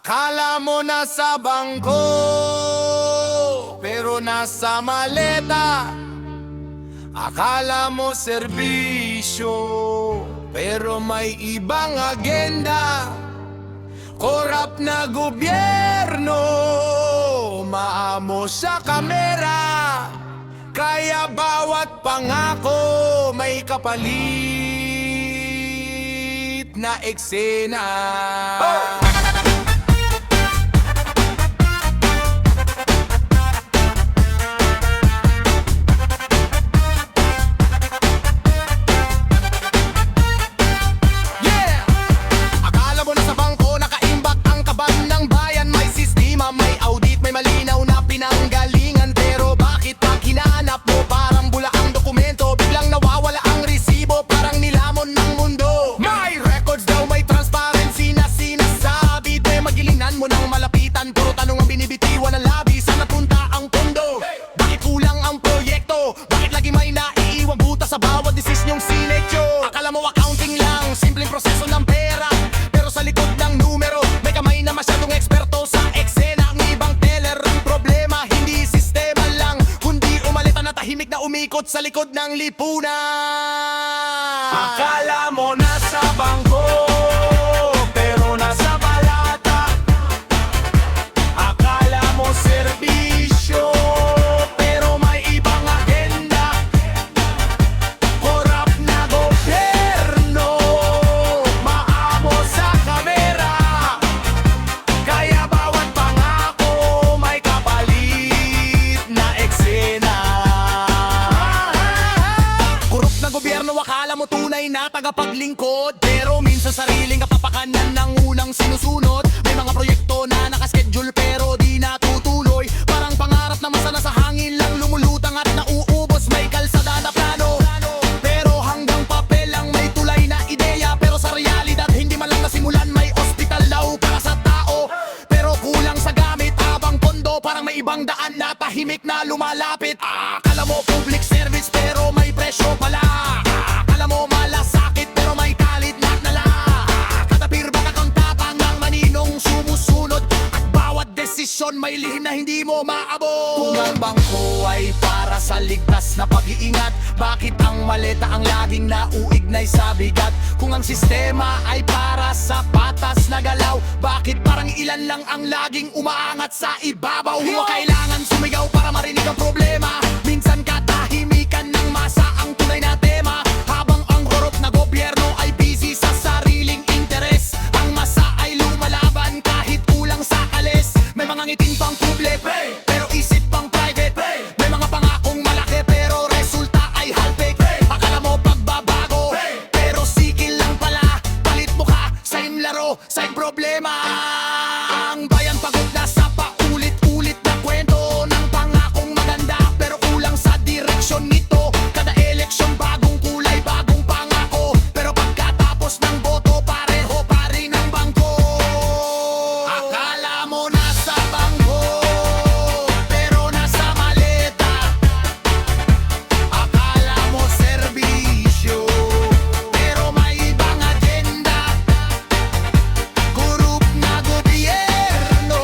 Akala mo nasa bangko, pero nasa maleta. Akala mo serbisyo, pero may ibang agenda. Korap na gobyerno, maamo sa kamera. Kaya bawat pangako may kapalit na eksena. Malinaw na pinanggalingan, pero bakit pag hinahanap mo parang bula ang dokumento, biglang nawawala ang resibo, parang nilamon ng mundo. May records daw, may transparency na sinasabi, de magilinan mo nang malapitan, puro tanong ang binibitiwan ng labi. Saan napunta ang pondo? Bakit kulang ang proyekto? Bakit lagi may naiiwang buta sa bawat desisyong sinetyo? Akala mo accounting lang, simpleng proseso ng pera, pero sa likod ng numero may kamay na masyadong eksperto sa eksena. Tahimik na umikot sa likod ng lipunan. Akala mo nasa bangko, pero nasa balata. Akala mo serbisyo, pero may ibang agenda. Korap na gobyerno, maamo sa kamera. Kaya bawat pangako may kapalit na eksena. Gobyerno, akala mo tunay na tagapaglingkod, pero minsan sariling kapapakanan ng unang sinusunod. May mga proyekto na nakaschedule pero di natutuloy, parang pangarap na masana sa hangin lang lumulutang at nauubos. May kalsada na plano, pero hanggang papel lang. May tulay na ideya, pero sa realidad hindi man lang nasimulan. May ospital daw para sa tao, pero kulang sa gamit. Habang pondo, parang may ibang daan na tahimik na lumalapit. Akala mo public service, pero may presyo pala. Akala mo malasakit, pero may kalit na nala. Katapir ba kang tapang ng maninong sumusunod, at bawat desisyon may lihim na hindi mo maabot. Kung ang bangko ay para sa ligtas na pag-iingat, bakit ang maleta ang laging nauignay sa bigat? Kung ang sistema ay para sa patas na galaw, bakit parang ilan lang ang laging umaangat sa ibabaw? Huwag kailangan sumigaw para marinig ang problema. Minsan katahimikan ng masa ang tunay na tema, habang ang korop na gobyerno ay busy sa sariling interes. Ang masa ay lumalaban kahit kulang sa alis. May mga ngiting pang public, pero isip pang private. May mga pangakong malaki, pero resulta ay halpik. Akala mo pagbabago, pero sikil lang pala. Palit mo ka, same laro, same problema. Ang bayan pagod na sa paulit-ulit na kwento ng pangakong maganda, pero kulang sa direksyon nito. Kada eleksyon bagong kulay, bagong pangako, pero pagkatapos ng boto pareho pa rin ang bangko. Akala mo nasa bangko, pero nasa maleta. Akala mo serbisyo, pero may ibang agenda. Kurup na gobyerno,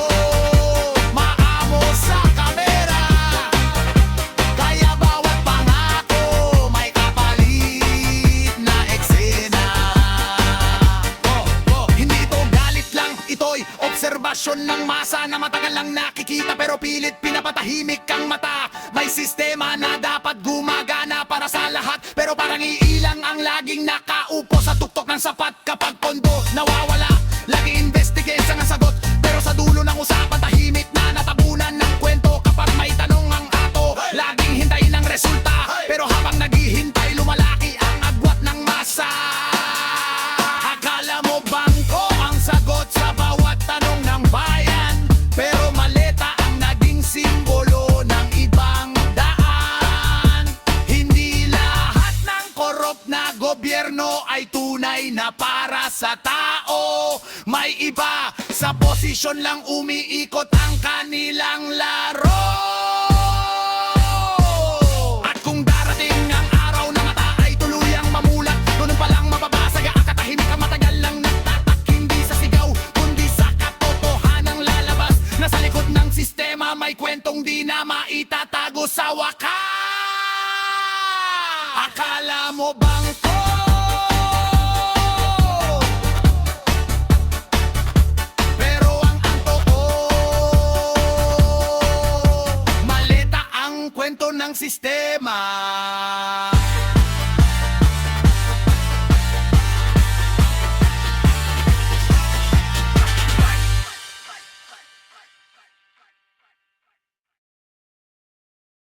maamo sa kamera. Kaya bawat pangako may kapalit na eksena. Hindi ito galit lang, ito'y obserbasyon ng masa na matagal lang nakikita, pero pilit pinapatahimik ang mata. May sistema na dapat gumagana para sa lahat, pero parang iilang ang laging nakaupo sa tuktok ng sapat. Kapag pondo nawawala, lagi investigate ang sagot, pero sa dulo ng usapan tahimik na natabunan ng kwento. Kapag may tanong ang ato, laging hintayin ang resulta, pero habang naghihintay lumalaki ang agwat ng masa. Akala mo bangko ang sagot sa bawat tanong ng bayan, pero maleta ang naging simbolo ng ibang daan. Hindi lahat ng korop na gobyerno ay tunay na para sa tao. May iba sa posisyon lang umiikot ang kanilang laro. At kung darating ang araw na mata ay tuluyang mamulat, doon pa lang mababasag ang katahimik ang matagal lang nagtatak. Hindi sa sigaw, kundi sa katotohanan. di na maitatago sa wakas. Akala mo bang to? Pero ang totoo, malita ang kwento ng sistema.